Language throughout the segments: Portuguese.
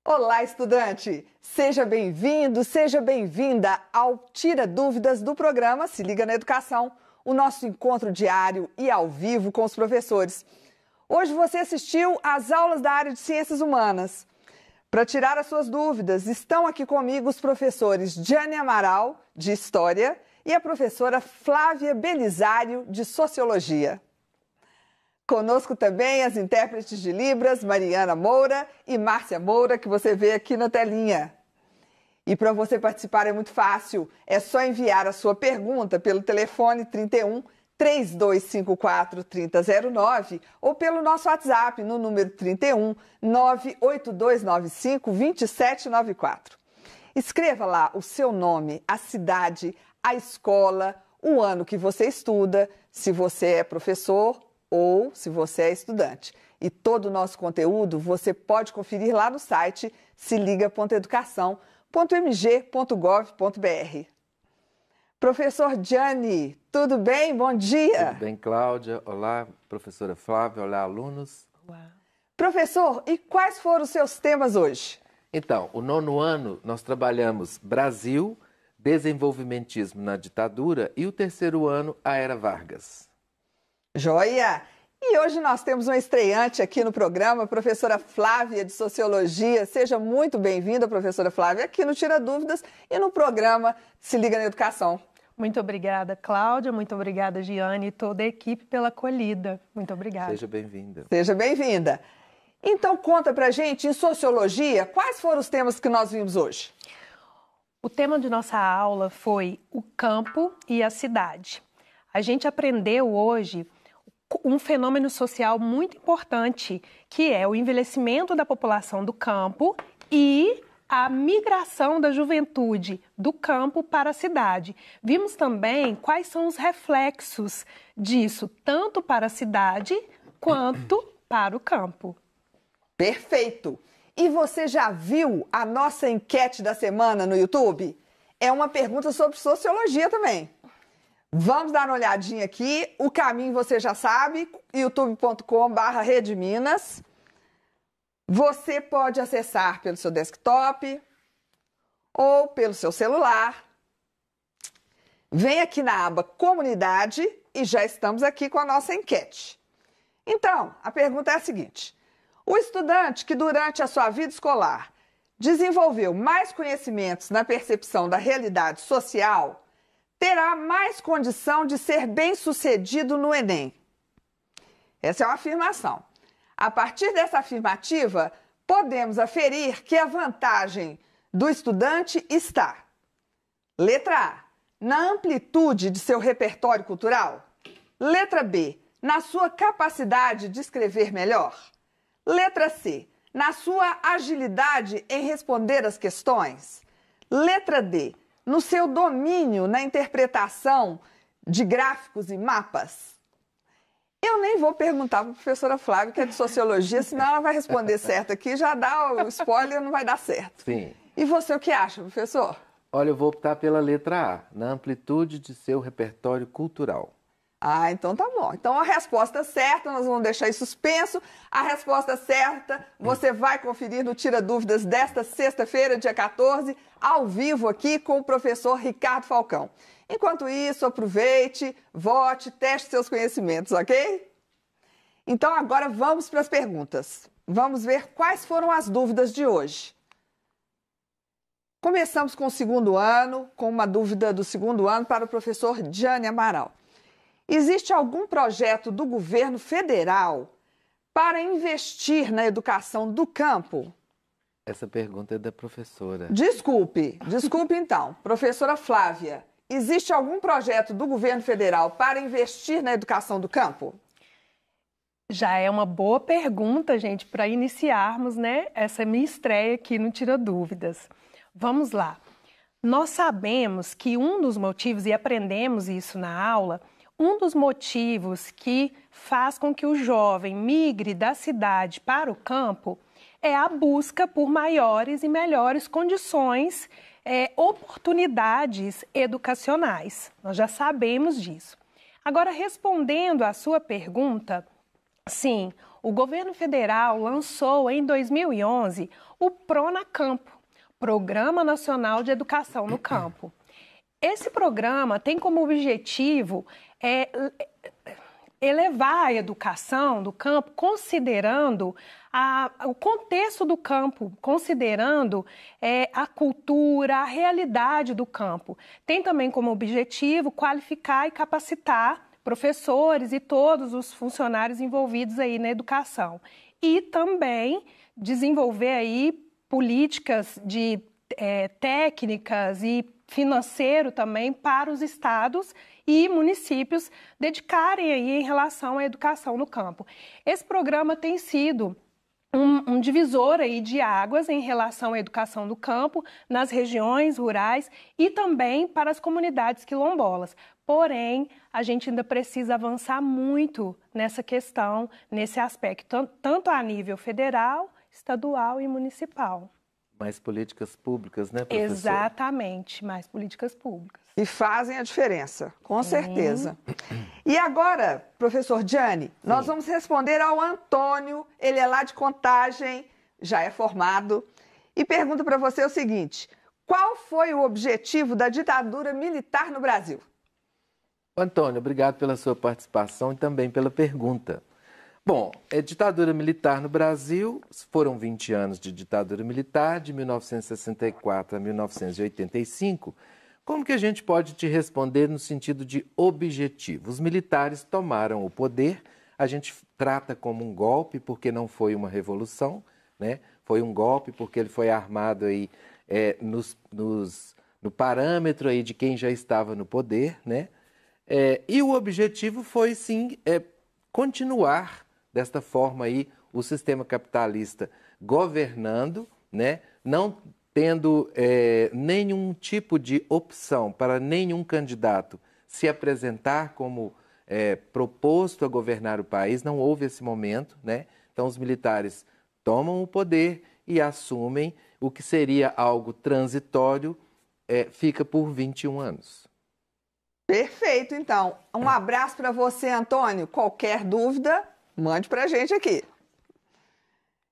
Olá, estudante! Seja bem-vindo, seja bem-vinda ao Tira Dúvidas do programa Se Liga na Educação, o nosso encontro diário e ao vivo com os professores. Hoje você assistiu às aulas da área de Ciências Humanas. Para tirar as suas dúvidas, estão aqui comigo os professores Jane Amaral, de História, e a professora Flávia Belisário, de Sociologia. Conosco também as intérpretes de Libras, Mariana Moura e Márcia Moura, que você vê aqui na telinha. E para você participar é muito fácil, é só enviar a sua pergunta pelo telefone 31 3254 3009 ou pelo nosso WhatsApp no número 31 98295 2794. Escreva lá o seu nome, a cidade, a escola, o ano que você estuda, se você é professor ou se você é estudante. E todo o nosso conteúdo você pode conferir lá no site seliga.educação.mg.gov.br. Professor Jane, tudo bem? Bom dia! Tudo bem, Cláudia. Olá, professora Flávia. Olá, alunos. Olá. Professor, e quais foram os seus temas hoje? Então, o 9º ano nós trabalhamos Brasil, desenvolvimentismo na ditadura e o 3º ano, a Era Vargas. Joia! E hoje nós temos uma estreante aqui no programa, a professora Flávia, de Sociologia. Seja muito bem-vinda, professora Flávia, aqui no Tira Dúvidas e no programa Se Liga na Educação. Muito obrigada, Cláudia. Muito obrigada, Giane, e toda a equipe pela acolhida. Muito obrigada. Seja bem-vinda. Seja bem-vinda. Então, conta pra gente, em Sociologia, quais foram os temas que nós vimos hoje? O tema de nossa aula foi o campo e a cidade. A gente aprendeu hoje um fenômeno social muito importante, que é o envelhecimento da população do campo e a migração da juventude do campo para a cidade. Vimos também quais são os reflexos disso, tanto para a cidade quanto para o campo. Perfeito! E você já viu a nossa enquete da semana no YouTube? É uma pergunta sobre sociologia também. Vamos dar uma olhadinha aqui. O caminho você já sabe, youtube.com/redeminas. Você pode acessar pelo seu desktop ou pelo seu celular. Vem aqui na aba Comunidade e já estamos aqui com a nossa enquete. Então, a pergunta é a seguinte: o estudante que durante a sua vida escolar desenvolveu mais conhecimentos na percepção da realidade social terá mais condição de ser bem-sucedido no Enem. Essa é uma afirmação. A partir dessa afirmativa, podemos aferir que a vantagem do estudante está: letra A, na amplitude de seu repertório cultural. Letra B, na sua capacidade de escrever melhor. Letra C, na sua agilidade em responder às questões. Letra D, no seu domínio na interpretação de gráficos e mapas. Eu nem vou perguntar para a professora Flávia, que é de Sociologia, senão ela vai responder certo aqui, já dá o spoiler, não vai dar certo. Sim. E você o que acha, professor? Olha, eu vou optar pela letra A, na amplitude de seu repertório cultural. Ah, então tá bom. Então a resposta certa, nós vamos deixar em suspenso. A resposta certa você vai conferir no Tira Dúvidas desta sexta-feira, dia 14, ao vivo aqui com o professor Ricardo Falcão. Enquanto isso, aproveite, vote, teste seus conhecimentos, ok? Então agora vamos para as perguntas. Vamos ver quais foram as dúvidas de hoje. Começamos com o 2º ano, com uma dúvida do 2º ano para o professor Jane Amaral. Existe algum projeto do governo federal para investir na educação do campo? Essa pergunta é da professora. Desculpe então. Professora Flávia, existe algum projeto do governo federal para investir na educação do campo? Já é uma boa pergunta, gente, para iniciarmos, né, essa minha estreia aqui no Tira Dúvidas. Vamos lá. Nós sabemos que um dos motivos, e aprendemos isso na aula, um dos motivos que faz com que o jovem migre da cidade para o campo é a busca por maiores e melhores condições, oportunidades educacionais. Nós já sabemos disso. Agora, respondendo à sua pergunta, Sim, o governo federal lançou em 2011 o PRONACAMPO, Programa Nacional de Educação no Campo. Esse programa tem como objetivo elevar a educação do campo, considerando o contexto do campo, considerando a cultura, a realidade do campo. Tem também como objetivo qualificar e capacitar professores e todos os funcionários envolvidos aí na educação. E também desenvolver aí políticas de técnicas e financeiro também para os estados e municípios dedicarem aí em relação à educação no campo. Esse programa tem sido um divisor aí de águas em relação à educação do campo nas regiões rurais e também para as comunidades quilombolas. Porém, a gente ainda precisa avançar muito nessa questão, nesse aspecto, tanto a nível federal, estadual e municipal. Mais políticas públicas, né, professora? Exatamente, mais políticas públicas. E fazem a diferença, com certeza. E agora, professor Gianni, nós vamos responder ao Antônio, ele é lá de Contagem, já é formado, e pergunta para você o seguinte: qual foi o objetivo da ditadura militar no Brasil? Antônio, obrigado pela sua participação e também pela pergunta. Bom, ditadura militar no Brasil, foram 20 anos de ditadura militar, de 1964 a 1985. Como que a gente pode te responder no sentido de objetivo? Os militares tomaram o poder, a gente trata como um golpe porque não foi uma revolução, né? Foi um golpe porque ele foi armado aí, no parâmetro aí de quem já estava no poder, né? E o objetivo foi, sim, continuar desta forma aí o sistema capitalista governando, né? Não tendo nenhum tipo de opção para nenhum candidato se apresentar como proposto a governar o país, não houve esse momento, né? Então os militares tomam o poder e assumem o que seria algo transitório, fica por 21 anos. Perfeito, então. Um abraço para você, Antônio. Qualquer dúvida, mande para a gente aqui.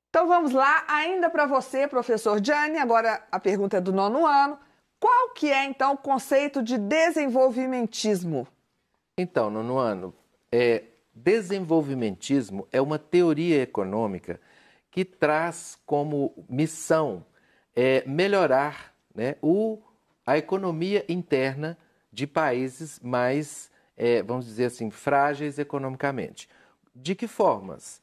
Então vamos lá, ainda para você, professor Gianni, agora a pergunta é do 9º ano. Qual que é, então, o conceito de desenvolvimentismo? Então, 9º ano, desenvolvimentismo é uma teoria econômica que traz como missão melhorar, né, a economia interna de países mais, vamos dizer assim, frágeis economicamente. De que formas?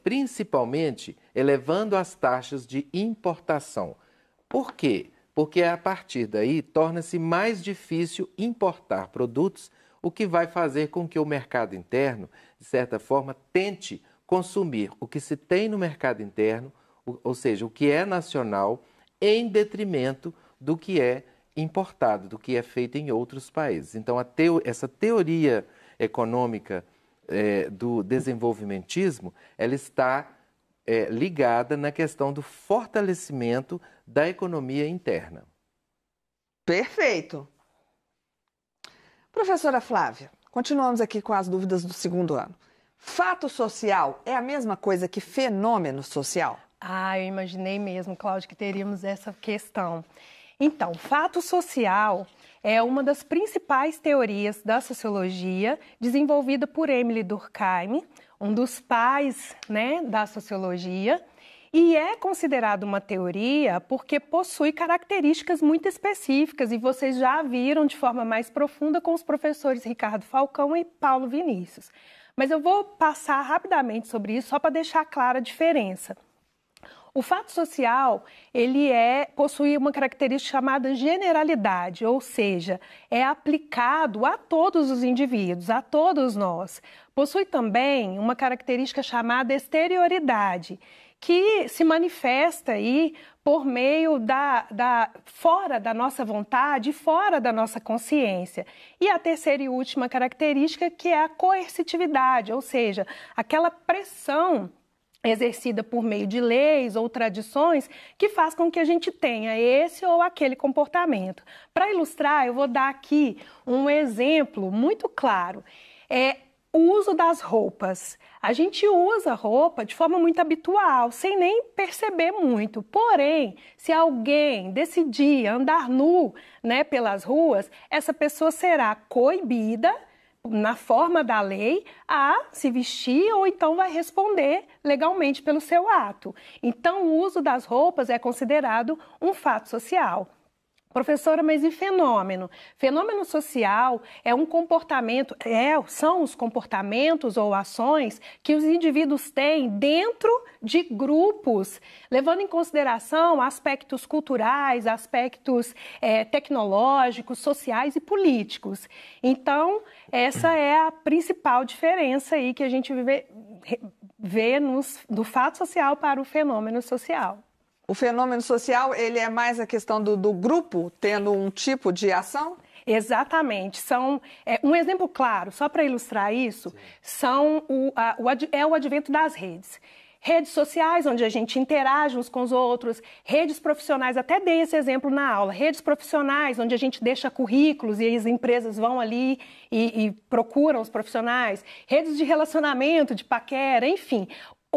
Principalmente elevando as taxas de importação. Por quê? Porque a partir daí torna-se mais difícil importar produtos, o que vai fazer com que o mercado interno, de certa forma, tente consumir o que se tem no mercado interno, ou seja, o que é nacional, em detrimento do que é importado, do que é feito em outros países. Então, essa teoria econômica do desenvolvimentismo, ela está ligada na questão do fortalecimento da economia interna. Perfeito. Professora Flávia, continuamos aqui com as dúvidas do 2º ano. Fato social é a mesma coisa que fenômeno social? Eu imaginei mesmo, Cláudia, que teríamos essa questão. Então, fato social é uma das principais teorias da sociologia, desenvolvida por Émile Durkheim, um dos pais, né, da sociologia, e é considerado uma teoria porque possui características muito específicas, e vocês já viram de forma mais profunda com os professores Ricardo Falcão e Paulo Vinícius. Mas eu vou passar rapidamente sobre isso, só para deixar clara a diferença. O fato social, ele possui uma característica chamada generalidade, ou seja, é aplicado a todos os indivíduos, a todos nós. Possui também uma característica chamada exterioridade, que se manifesta aí por meio fora da nossa vontade, fora da nossa consciência. E a terceira e última característica, que é a coercitividade, ou seja, aquela pressão exercida por meio de leis ou tradições que faz com que a gente tenha esse ou aquele comportamento. Para ilustrar, eu vou dar aqui um exemplo muito claro. O uso das roupas. A gente usa roupa de forma muito habitual, sem nem perceber muito. Porém, se alguém decidir andar nu, né, pelas ruas, essa pessoa será coibida, na forma da lei, a se vestir ou então vai responder legalmente pelo seu ato. Então, o uso das roupas é considerado um fato social. Professora, mas e fenômeno? Fenômeno social é um comportamento, são os comportamentos ou ações que os indivíduos têm dentro de grupos, levando em consideração aspectos culturais, aspectos tecnológicos, sociais e políticos. Então, essa é a principal diferença aí que a gente vê do fato social para o fenômeno social. O fenômeno social, ele é mais a questão do grupo tendo um tipo de ação? Exatamente. Um exemplo claro, só para ilustrar isso, é o advento das redes. Redes sociais, onde a gente interage uns com os outros, redes profissionais, até dei esse exemplo na aula, redes profissionais, onde a gente deixa currículos e as empresas vão ali e procuram os profissionais, redes de relacionamento, de paquera, enfim.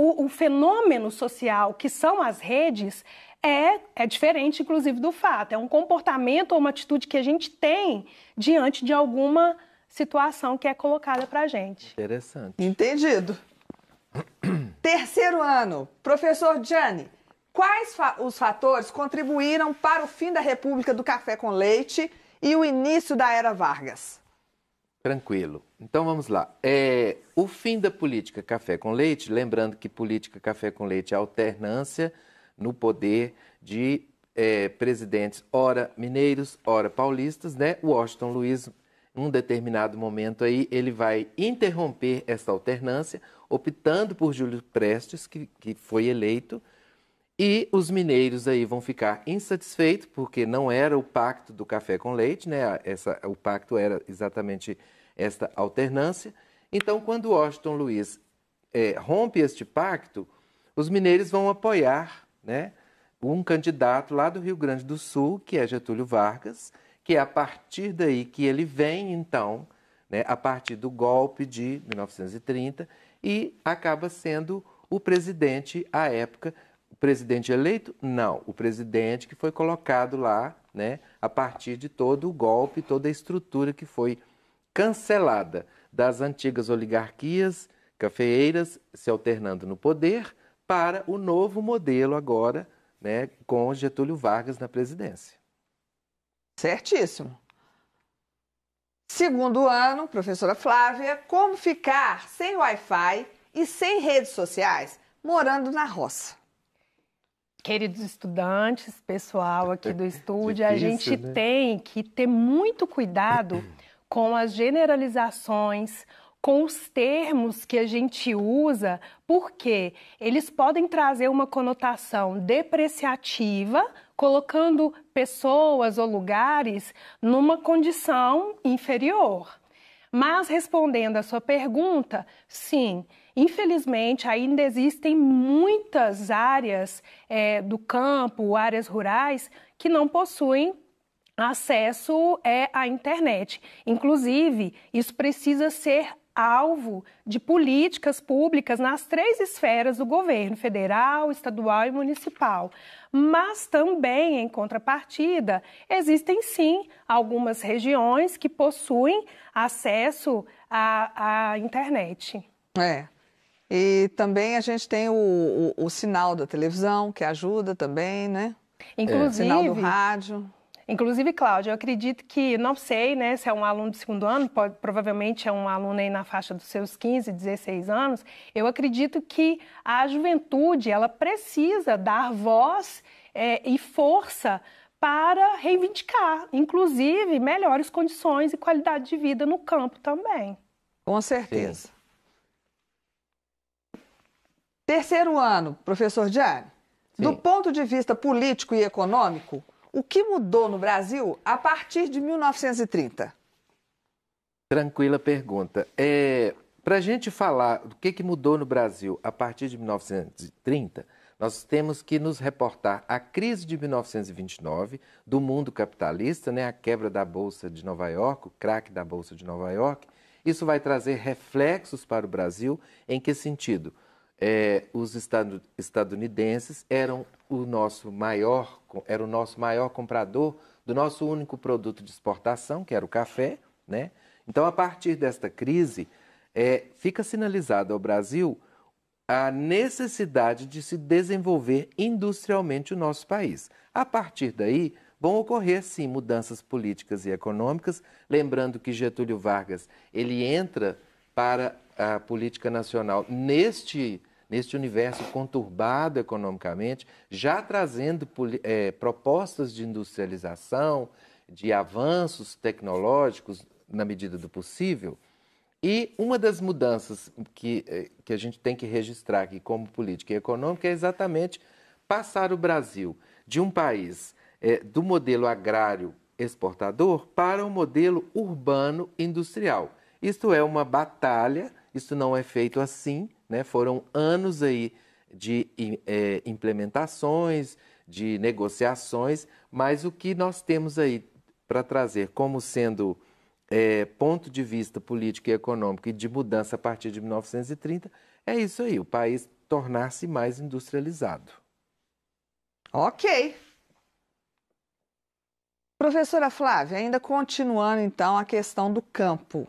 O fenômeno social que são as redes é diferente, inclusive, do fato. É um comportamento ou uma atitude que a gente tem diante de alguma situação que é colocada para a gente. Interessante. Entendido. Terceiro ano. Professor Gianni, quais os fatores contribuíram para o fim da República do Café com Leite e o início da Era Vargas? Tranquilo. Então vamos lá. O fim da política café com leite, lembrando que política café com leite é alternância no poder de presidentes, ora mineiros, ora paulistas, né? O Washington Luiz, em um determinado momento aí, ele vai interromper essa alternância, optando por Júlio Prestes, que foi eleito, e os mineiros aí vão ficar insatisfeitos, porque não era o pacto do café com leite, né? O pacto era exatamente esta alternância. Então, quando Washington Luiz rompe este pacto, os mineiros vão apoiar, né, um candidato lá do Rio Grande do Sul, que é Getúlio Vargas, que é a partir daí que ele vem, então, né, a partir do golpe de 1930, e acaba sendo o presidente à época. O presidente eleito? Não. O presidente que foi colocado lá, né, a partir de todo o golpe, toda a estrutura que foi cancelada das antigas oligarquias cafeeiras se alternando no poder para o novo modelo agora, né, com Getúlio Vargas na presidência. Certíssimo. Segundo ano, professora Flávia, como ficar sem Wi-Fi e sem redes sociais morando na roça? Queridos estudantes, pessoal aqui do estúdio, Difícil, a gente né? tem que ter muito cuidado com as generalizações, com os termos que a gente usa, porque eles podem trazer uma conotação depreciativa, colocando pessoas ou lugares numa condição inferior. Mas, respondendo à sua pergunta, sim, infelizmente ainda existem muitas áreas do campo, áreas rurais, que não possuem acesso à internet. Inclusive, isso precisa ser alvo de políticas públicas nas 3 esferas do governo, federal, estadual e municipal. Mas também, em contrapartida, existem sim algumas regiões que possuem acesso à internet. E também a gente tem o sinal da televisão, que ajuda também, né? Inclusive, sinal do rádio. Inclusive, Cláudia, eu acredito que, não sei, né, se é um aluno do segundo ano, provavelmente é um aluno aí na faixa dos seus 15, 16 anos, eu acredito que a juventude, ela precisa dar voz e força para reivindicar, inclusive, melhores condições e qualidade de vida no campo também. Com certeza. Sim. Terceiro ano, professor Gianni, do ponto de vista político e econômico, o que mudou no Brasil a partir de 1930? Tranquila pergunta. Para a gente falar do que mudou no Brasil a partir de 1930, nós temos que nos reportar à crise de 1929 do mundo capitalista, né, a quebra da Bolsa de Nova York, o craque da Bolsa de Nova York, Isso vai trazer reflexos para o Brasil. Em que sentido? Os estadunidenses eram o nosso maior comprador do nosso único produto de exportação, que era o café, né? Então, a partir desta crise, fica sinalizado ao Brasil a necessidade de se desenvolver industrialmente o nosso país. A partir daí, vão ocorrer, sim, mudanças políticas e econômicas, lembrando que Getúlio Vargas ele entra para a política nacional neste universo conturbado economicamente, já trazendo propostas de industrialização, de avanços tecnológicos na medida do possível. E uma das mudanças que a gente tem que registrar aqui como política econômica é exatamente passar o Brasil de um país do modelo agrário exportador para um modelo urbano industrial. Isto é uma batalha, isso não é feito assim, né? Foram anos aí de implementações, de negociações, mas o que nós temos aí para trazer como sendo ponto de vista político e econômico e de mudança a partir de 1930, é isso aí, o país tornar-se mais industrializado. Ok. Professora Flávia, ainda continuando então a questão do campo. O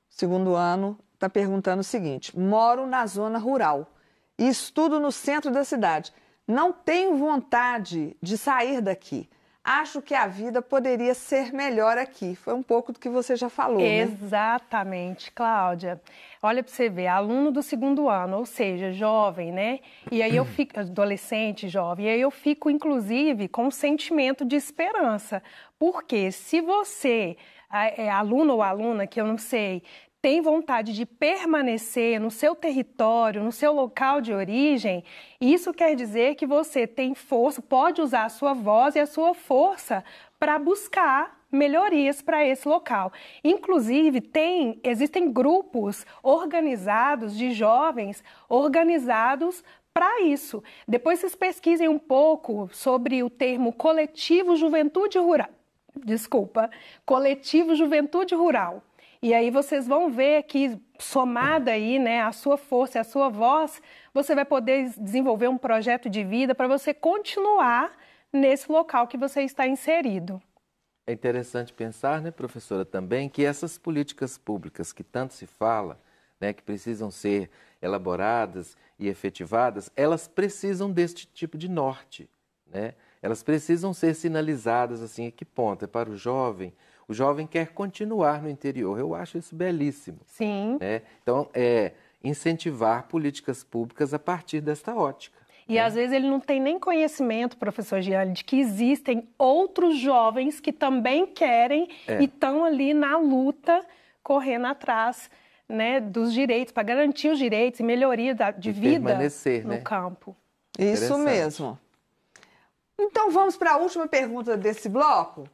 segundo ano está perguntando o seguinte: moro na zona rural e estudo no centro da cidade. Não tenho vontade de sair daqui. Acho que a vida poderia ser melhor aqui. Foi um pouco do que você já falou, né? Exatamente, Cláudia. Olha para você ver, aluno do segundo ano, ou seja, jovem, né? E aí eu fico, adolescente, jovem, e aí eu fico, inclusive, com um sentimento de esperança. Porque se você é aluno ou aluna, que eu não sei, tem vontade de permanecer no seu território, no seu local de origem, isso quer dizer que você tem força, pode usar a sua voz e a sua força para buscar melhorias para esse local. Inclusive, existem grupos organizados de jovens organizados para isso. Depois vocês pesquisem um pouco sobre o termo Coletivo Juventude Rural. Coletivo Juventude Rural. E aí vocês vão ver que, somada aí, né, a sua força e a sua voz, você vai poder desenvolver um projeto de vida para você continuar nesse local que você está inserido. É interessante pensar, né, professora, também, que essas políticas públicas que tanto se fala, né, que precisam ser elaboradas e efetivadas, elas precisam deste tipo de norte, né? Elas precisam ser sinalizadas assim, a que ponto? É para o jovem quer continuar no interior. Eu acho isso belíssimo. Sim. Né? Então, incentivar políticas públicas a partir desta ótica. E às vezes ele não tem nem conhecimento, professor Giane, de que existem outros jovens que também querem e estão ali na luta, correndo atrás, né, dos direitos, para garantir os direitos e melhoria de vida no campo. Isso mesmo. Então vamos para a última pergunta desse bloco.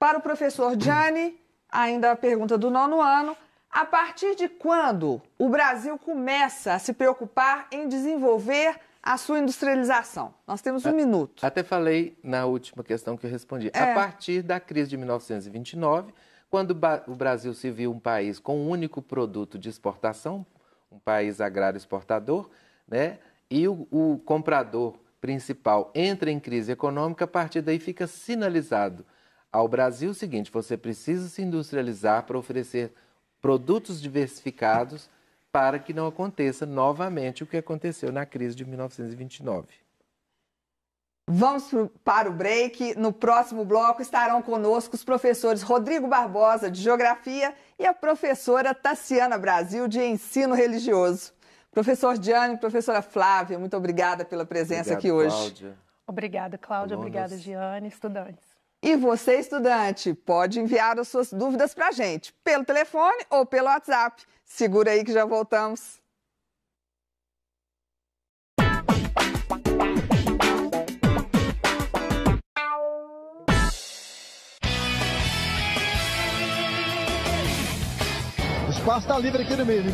Para o professor Giane, ainda a pergunta do 9º ano. A partir de quando o Brasil começa a se preocupar em desenvolver a sua industrialização? Nós temos um minuto. Até falei na última questão que eu respondi. A partir da crise de 1929, quando o Brasil se viu um país com um único produto de exportação, um país agrário exportador, né? E o comprador principal entra em crise econômica, a partir daí fica sinalizado ao Brasil o seguinte: você precisa se industrializar para oferecer produtos diversificados para que não aconteça novamente o que aconteceu na crise de 1929. Vamos para o break. No próximo bloco estarão conosco os professores Rodrigo Barbosa, de Geografia, e a professora Tassiana Brasil, de Ensino Religioso. Professor Giane, professora Flávia, muito obrigada pela presença aqui hoje. Cláudia. Obrigada, Cláudia. Alunos. Obrigada, Giane, estudantes. E você, estudante, pode enviar as suas dúvidas para a gente, pelo telefone ou pelo WhatsApp. Segura aí que já voltamos. O espaço está livre aqui no meio.